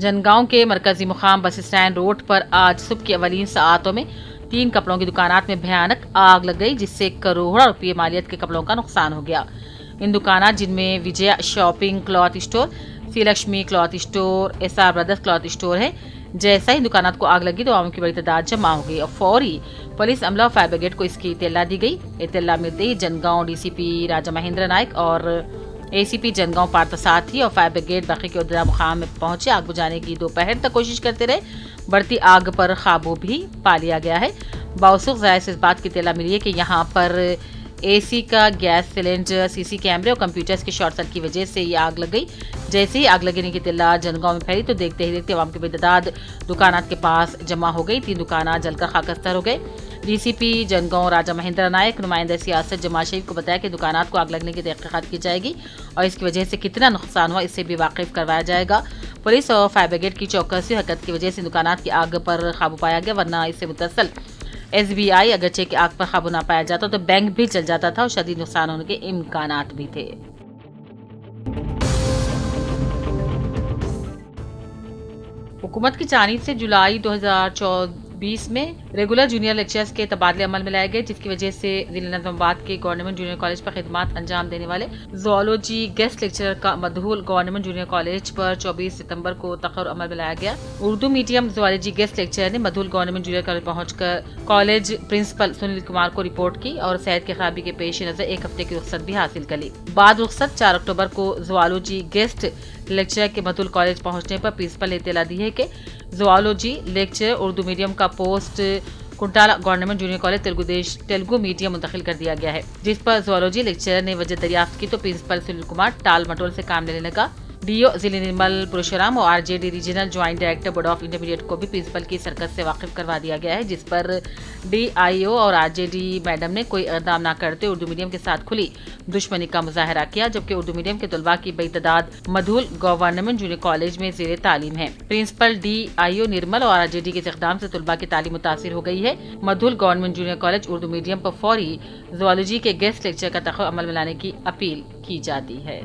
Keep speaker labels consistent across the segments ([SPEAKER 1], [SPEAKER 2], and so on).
[SPEAKER 1] جنگاؤں کے مرکزی مقام بس اسٹینڈ روڈ پر آج صبح کی اولین ساعتوں میں 3 کپڑوں کی دکانات میں بھیانک آگ لگ گئی، جس سے کروڑوں روپے مالیت کے کپڑوں کا نقصان ہو گیا۔ ان دکانات جن میں Vijay shopping cloth store, C Lakshmi cloth store, S R brothers cloth store ہے۔ جیسا ہی دکانات کو آگ لگی تو عوام کی بڑی تعداد جمع ہو گئی اور فوری پولیس عملہ اور فائر بریگیڈ کو اس کی اطلاع دی گئی۔ اطلاع ملتے ہی جنگاؤں ڈی سی پی راجا مہندر نائک اور اے سی پی جنگاؤں پارتھ ساتھی اور فائر بریگیڈ باقی کے عہدیدار مقام میں پہنچے، آگ بجھانے کی دوپہر تک کوشش کرتے رہے۔ بڑھتی آگ پر قابو بھی پا لیا گیا ہے۔ باوسخ ذرائع سے اس بات کی اطلاع ملی ہے کہ یہاں پر اے سی کا گیس سلنڈر، سی سی کیمرے اور کمپیوٹرز کی شارٹ سرکٹ کی وجہ سے یہ آگ لگ گئی۔ جیسے ہی آگ لگنے کی اطلاع جنگاؤں میں پھیلی تو دیکھتے ہی دیکھتے عوام کی بڑی تعداد دکانات کے پاس جمع ہو گئی۔ 3 دکانات جل کر خاکستر ہو گئے۔ ڈی سی پی جنگاؤں راجا مہندر نائک نمائندہ سیاست جمال شریف کو بتایا کہ دکانات کو آگ لگنے کی تحقیقات کی جائے گی اور اس کی وجہ سے کتنا نقصان ہوا اس سے بھی واقف کروایا جائے گا۔ پولیس اور فائر بریگیڈ کی چوکسی حرکت کی وجہ سے دکانات کی آگ پر قابو پایا گیا، ورنہ اس سے متصل ایس بی آئی اگرچہ کہ آگ پر قابو نہ پایا جاتا تو بینک بھی جل جاتا تھا اور شدید نقصان ہونے کے امکانات بھی تھے۔ حکومت کی جانب سے جولائی 2024 میں ریگولر جونیئر لیکچرز کے تبادلے عمل میں لائے گئے، جس کی وجہ سے ضلع نظام آباد کے گورنمنٹ جونیئر کالج پر خدمات انجام دینے والے زوالوجی گیسٹ لیکچرر کا مدھول گورنمنٹ جونیئر کالج پر 24 ستمبر کو تقرر عمل میں لایا گیا۔ Urdu medium zoology guest lecturer نے مدھول گورنمنٹ جونیئر کالج پہنچ کر کالج پرنسپل سنیل کمار کو رپورٹ کی اور صحت کی خرابی کے پیش نظر 1 ہفتے کی رخصت بھی حاصل کر لی۔ بعد رخصت 4 اکتوبر کو زوالوجی گیسٹ لیکچرر کے مدھول کالج پہنچنے پر پرنسپل نے اطلاع دی ہے کہ زوالوجی لیکچرر اردو میڈیم کا post Kuntala government junior college Telugu medium منتقل کر دیا گیا ہے، جس پر زوالوجی لیکچرر نے وجہ دریافت کی تو پرنسپل سنیل کمار ٹال مٹول سے کام لینے لگا۔ ڈی او ضلع نرمل پرشورام اور R J D regional joint director board of intermediate کو بھی پرنسپل کی حرکت سے واقف کروا دیا گیا ہے، جس پر ڈی آئی او اور آر جے ڈی میڈم نے کوئی اقدام نہ کرتے اردو میڈیم کے ساتھ کھلی دشمنی کا مظاہرہ کیا، جبکہ اردو میڈیم کے طلباء کی بڑی تعداد مدھول گورنمنٹ جونیئر کالج میں زیر تعلیم ہے۔ پرنسپل ڈی آئی او نرمل اور آر جے ڈی کے اقدام سے طلباء کی تعلیم متاثر ہو گئی ہے۔ Mudhol government junior college Urdu medium پر فوری زوالوجی کے گیسٹ لیکچر کا تخفیف عمل میں لانے کی اپیل کی جاتی ہے۔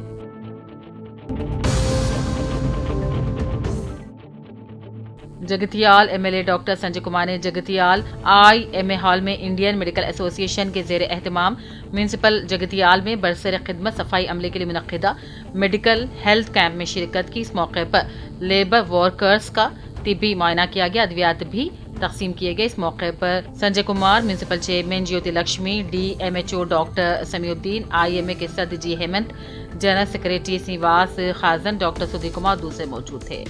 [SPEAKER 1] Jagtial M L A doctor Sanjay Kumar نے Jagtial I M A hall میں انڈین میڈیکل ایسوسی ایشن کے زیر اہتمام میونسپل جگتیال میں برسر خدمت صفائی عملے کے لیے منعقدہ میڈیکل ہیلتھ کیمپ میں شرکت کی۔ اس موقع پر لیبر ورکرز کا طبی معائنہ کیا گیا، ادویات بھی تقسیم کیے گئے۔ اس موقع پر Sanjay Kumar, municipal chairman Jyoti Lakshmi, D M H O doctor Samiuddin, I M A کے صدر G Hemant, general secretary Srinivas خازن، ڈاکٹر سدھیر کمار دوسرے موجود تھے۔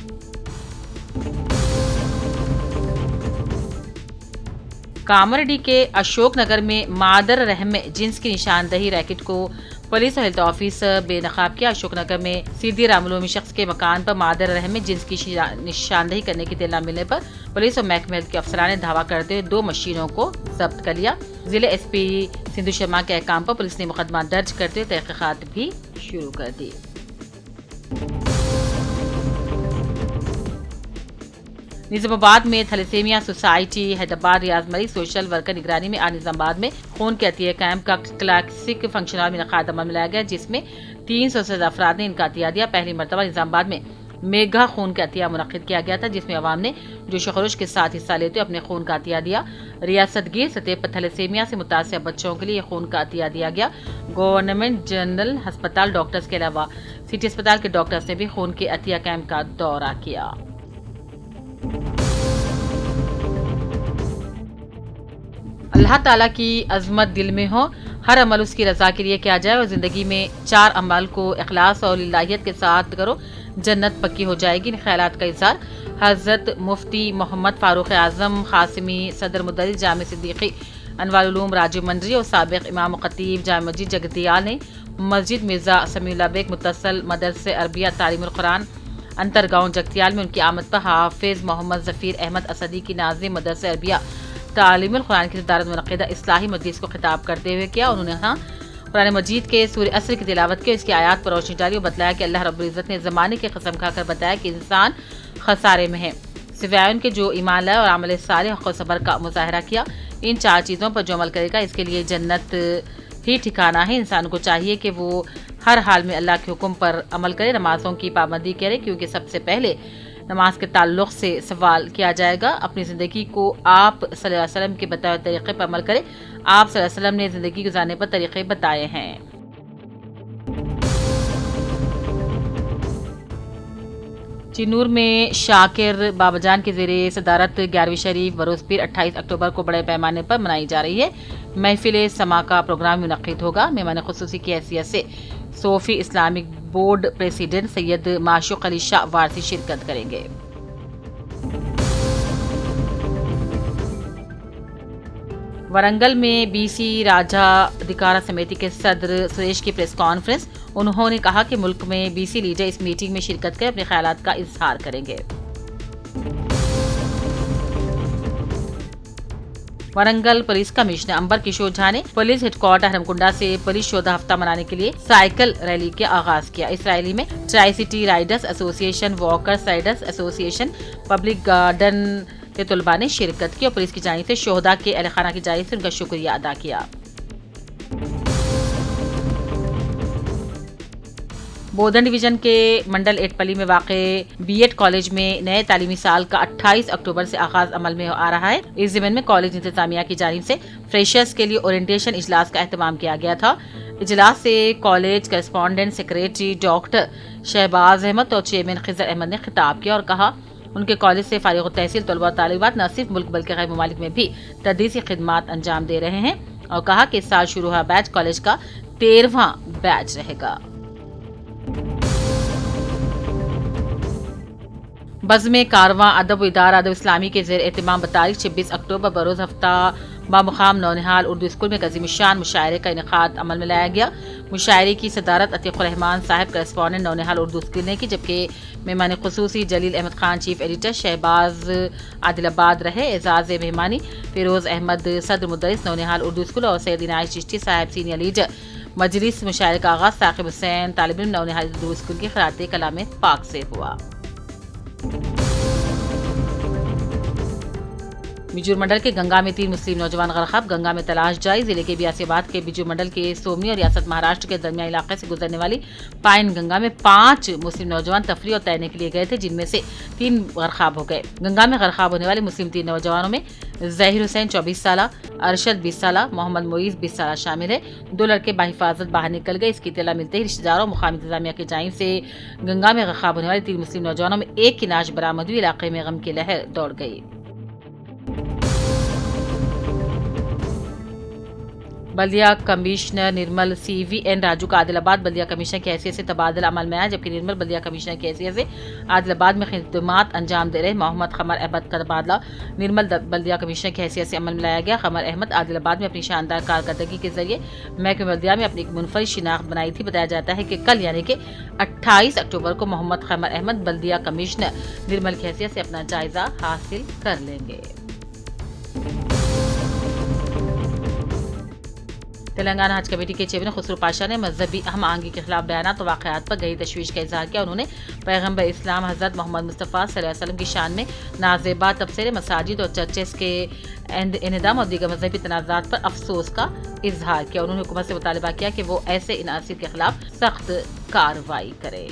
[SPEAKER 1] کاماریڈی کے اشوک نگر میں مادر رحم میں جنس کی نشاندہی ریکٹ کو پولیس اور ہیلتھ آفیسر بے نقاب کیا۔ اشوک نگر میں سیدھی رامولومی شخص کے مکان پر مادر رحم میں جنس کی نشاندہی کرنے کی اطلاع ملنے پر پولیس اور محکمہ ہیلتھ کے افسران نے دھاوا کرتے ہوئے 2 مشینوں کو ضبط کر لیا۔ ضلع ایس پی سندھو شرما کے احکام پر پولیس نے مقدمہ درج کرتے ہوئے تحقیقات بھی شروع کر دی۔ نظام آباد میں تھیلیسیمیا سوسائٹی حیدرآباد ریاض مریض سوشل ورکر نگرانی میں آج نظام آباد میں خون کے عطیہ کیمپ کا کلاسک فنکشن ہال میں انعقاد عمل میں لایا گیا، جس میں 300 سے زیادہ افراد نے ان کا عطیہ دیا۔ پہلی مرتبہ نظام آباد میں میگا خون کا عطیہ منعقد کیا گیا تھا، جس میں عوام نے جوش و خروش کے ساتھ حصہ لیتے اپنے خون کا عطیہ دیا۔ ریاست گیر سطح پر تھیلیسیمیا سے متاثرہ بچوں کے لیے خون کا عطیہ دیا گیا۔ گورنمنٹ جنرل ہسپتال ڈاکٹرز کے علاوہ سٹی اسپتال کے ڈاکٹرز نے بھی خون کے عطیہ کیمپ کا دورہ کیا۔ اللہ تعالیٰ کی عظمت دل میں ہو، ہر عمل اس کی رضا کے لیے کیا جائے اور زندگی میں 4 عمل کو اخلاص اور للہیت کے ساتھ کرو، جنت پکی ہو جائے گی۔ ان خیالات کا اظہار حضرت مفتی محمد فاروق اعظم قاسمی، صدر مدرس جامع صدیقی انوار العلوم راجیو منڈری اور سابق امام و خطیب جامع مسجد جگتیال نے مسجد مرزا سمیع اللہ بیگ متصل مدرسہ عربیہ تعلیم القرآن انترگاؤں جگتیال میں ان کی آمد پر حافظ محمد ظفیر احمد اسدی کی ناظم مدرسہ عربیہ تعلیم القرآن کی صدارت منعقدہ اصلاحی مجلس کو خطاب کرتے ہوئے کیا۔ انہوں نے قرآن مجید کے سورہ عصر کی تلاوت کی اور اس کی آیات پر روشنی ڈالی اور بتلایا کہ اللہ رب العزت نے زمانے کی قسم کھا کر بتایا کہ انسان خسارے میں ہے، سوائے ان کے جو ایمان لائے اور عمل صالح اور صبر کا مظاہرہ کیا۔ ان 4 چیزوں پر جو عمل کرے گا اس کے لیے جنت ہی ٹھکانہ ہے۔ انسان کو چاہیے کہ وہ ہر حال میں اللہ کے حکم پر عمل کرے، نمازوں کی پابندی کرے، کیونکہ سب سے پہلے نماز کے تعلق سے سوال کیا جائے گا۔ اپنی زندگی کو آپ صلی اللہ علیہ وسلم کے بتائے طریقے پر عمل کریں۔ آپ صلی اللہ علیہ وسلم نے زندگی گزارنے پر طریقے بتائے ہیں۔ چنور میں شاکر بابا جان کے زیر صدارت 11ویں شریف بروز پیر 28 اکتوبر کو بڑے پیمانے پر منائی جا رہی ہے۔ محفل سما کا پروگرام منعقد ہوگا۔ مہمان خصوصی کی حیثیت سے صوفی اسلامک بورڈ پریزیڈنٹ سید معشوق علی شاہ وارثی شرکت کریں گے۔ ورنگل میں بی سی راجہ ادھیکارا سمیتی کے صدر سریش کی پریس کانفرنس۔ انہوں نے کہا کہ ملک میں بی سی لیڈر اس میٹنگ میں شرکت کر اپنے خیالات کا اظہار کریں گے۔ ورنگل پولیس کمشنر امبر کشور جھا نے پولیس ہیڈ کوارٹر ہرمکنڈا سے پولیس شودہ ہفتہ منانے کے لیے سائیکل ریلی کا آغاز کیا۔ اس ریلی میں ٹرائی سٹی رائڈرز ایسوسی ایشن، واکرز رائڈرز ایسوسی ایشن، پبلک گارڈن کے طلباء نے شرکت کی اور پولیس کی جانب سے شہداء کے اہل خانہ کی جانب سے ان کا شکریہ ادا کیا۔ بودھن ڈویژن کے منڈل ایٹپلی میں واقع بی ایڈ کالج میں نئے تعلیمی سال کا 28 اکتوبر سے آغاز عمل میں آ رہا ہے۔ اس ضمن میں کالج انتظامیہ کی جانب سے فریشرز کے لیے اورینٹیشن اجلاس کا اہتمام کیا گیا تھا۔ اجلاس سے college correspondent secretary doctor Shahbaz Ahmed اور چیئرمین خضر احمد نے خطاب کیا اور کہا ان کے کالج سے فارغ التحصیل طلباء و طالبات نہ صرف ملک بلکہ غیر ممالک میں بھی تدریسی خدمات انجام دے رہے ہیں، اور کہا کہ اس سال شروع ہوا بیچ کالج کا 13واں بیچ رہے گا۔ بزم کارواں ادب و ادارہ ادب اسلامی کے زیر اہتمام بتاریخ 26 اکتوبر بروز ہفتہ بامقام نونہال اردو اسکول میں عظیم الشان مشاعرے کا انعقاد عمل میں لایا گیا۔ مشاعرے کی صدارت عتیق الرحمان صاحب کرسپونڈنٹ نونہال اردو اسکول نے کی، جبکہ مہمان خصوصی جلیل احمد خان چیف ایڈیٹر شہباز عادل آباد رہے۔ اعزاز مہمانی فیروز احمد صدر مدرس نونہال اردو اسکول اور سید عنایت چشتی صاحب سینئر لیڈر مجلس۔ مشاعرے کا آغاز ثاقب حسین طالب علم نونہال اردو اسکول کی قرأت کلام پاک سے ہوا۔ بیجور منڈل کے گنگا میں 3 مسلم نوجوان غرقاب، گنگا میں تلاش جاری۔ ضلع کے بیاسی آباد کے بیجور منڈل کے سومنی اور ریاست مہاراشٹر کے درمیان علاقے سے گزرنے والی پائن گنگا میں 5 مسلم نوجوان تفریح اور تیرنے کے لیے گئے تھے، جن میں سے 3 غرقاب ہو گئے۔ گنگا میں غرقاب ہونے والے مسلم 3 نوجوانوں میں ظاہر حسین 24 سالہ، ارشد 20 سالہ، محمد معیز 20 سالہ شامل ہے۔ 2 لڑکے بحفاظت باہر نکل گئے۔ اس کی اطلاع ملتے ہی رشتہ داروں اور مقامی انتظامیہ کی جانب سے گنگا میں غرقاب ہونے والے 3 مسلم نوجوانوں میں ایک کی نعش برآمد ہوئی۔ علاقے میں غم کی لہر دوڑ گئی۔ بلدیہ کمشنر نرمل سی وی این راجو کا عادل آباد بلدیہ کمشنر کی حیثیت سے تبادلہ عمل میں آیا، جبکہ نرمل بلدیہ کمشنر کی حیثیت سے عادل آباد میں خدمات انجام دے رہے محمد قمر احمد کا تبادلہ نرمل بلدیہ کمشنر کی حیثیت سے عمل میں لایا گیا۔ قمر احمد عادل آباد میں اپنی شاندار کارکردگی کے ذریعے محکمہ بلدیہ میں اپنی ایک منفرد شناخت بنائی تھی۔ بتایا جاتا ہے کہ کل یعنی کہ 28 اکتوبر کو محمد قمر احمد بلدیہ کمشنر نرمل کی حیثیت سے اپنا جائزہ حاصل کر لیں گے۔ تلنگانہ حج کمیٹی کے چیئرمین خسرو پاشا نے مذہبی ہم آہنگی کے خلاف بیانات و واقعات پر گہری تشویش کا اظہار کیا۔ انہوں نے پیغمبر اسلام حضرت محمد مصطفیٰ صلی اللہ علیہ وسلم کی شان میں نازیبا تبصرے، مساجد اور چرچز کے انہدام اور دیگر مذہبی تنازعات پر افسوس کا اظہار کیا۔ انہوں نے حکومت سے مطالبہ کیا کہ وہ ایسے عناصر کے خلاف سخت کارروائی کرے۔